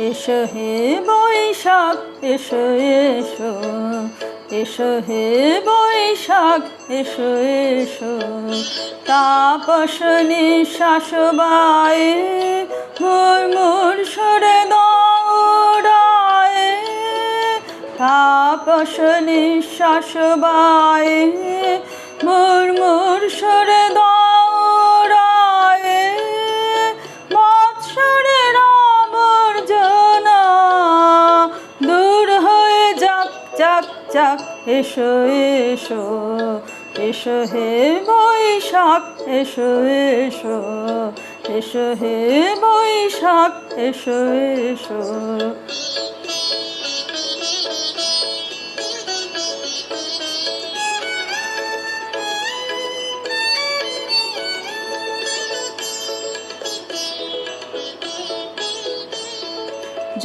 এসো হে বৈশাখ এসো এসো, এসো হে বৈশাখ এসো এসো। তাপস নিঃশ্বাস বায়ে মুরমুর সুরে দৌড়ায়ে, তাপস নিঃশ্বাস বায়ে মুরমুর সুরে দৌড়ায়ে। বৎসরের আবর্জনা দূর হয়ে যাক যাক যাক, এসো এসো, এসো হে বৈশাখ এসো এসো, এসো হে বৈশাখ এসো এসো।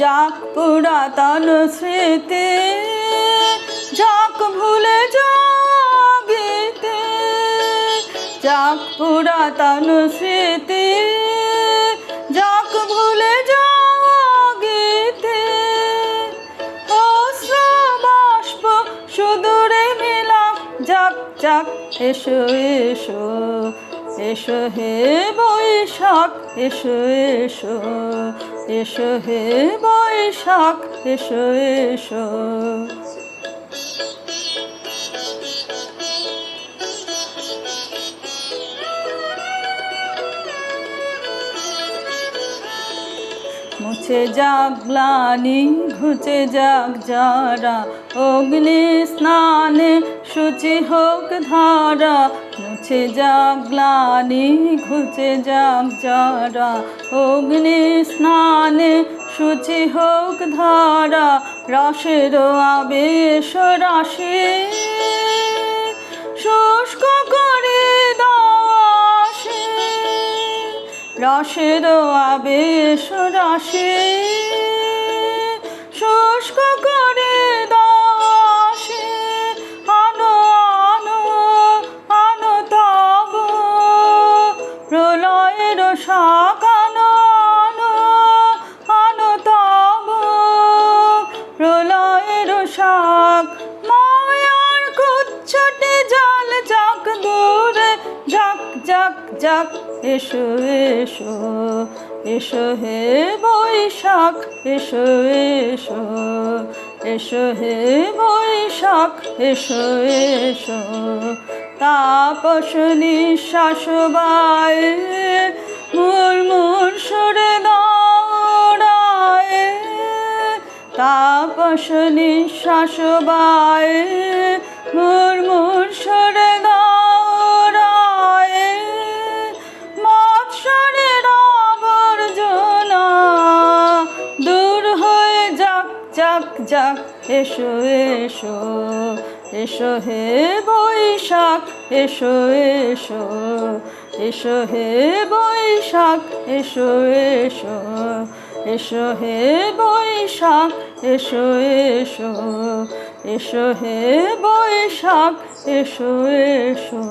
যাক পুরাতন স্মৃতি, যাক ভুলে যাবিতে, যাক পুরাতন স্মৃতি, যাক ভুলে যাগিতে। অশ্রু বাষ্প সুদূরে মিলাক যাক যাক, এসো এসো, এসো হে বৈশাখ এসো এসো, এসো হে বৈশাখ এসো এসো। মুছে যাক গ্লানি ঘুচে যাক যারা, অগ্নি স্নানে শুচি হোক ধারা। মুছে যাক গ্লানি ঘুচে যাক যারা, অগ্নি স্নানে শুচি হোক ধারা। রসের আবেশ রাশি শুষ্ক করে দাসে, রসের আবেশ রাশি শুষ্ক করে দাসে। আনো আনো আনো তব প্রলয়ের শাক, আনো আনো আনো তব প্রলয়ের শাক। মায়ার কুচ্ছটে জল যাক দূরে যাক যাক যাক, এসো এসো, এসো হে বৈশাখ এসো এসো, এসো হে বৈশাখ এসো এসো। তাপস নিঃশ্বাস বায়ে মুরমুর সুরে দৌড়ায়ে, তাপস নিঃশ্বাস বায়ে মুরমুর সুরে দৌড়ায়ে। মৎসরের আবর্জনা দূর হয়ে যাক যাক যাক, এসো এসো, এসো হে বৈশাখ এসো এসো, এসো হে বৈশাখ এসো এসো, এসো হে বৈশাখ এসো এসো, এসো হে বৈশাখ এসো এসো।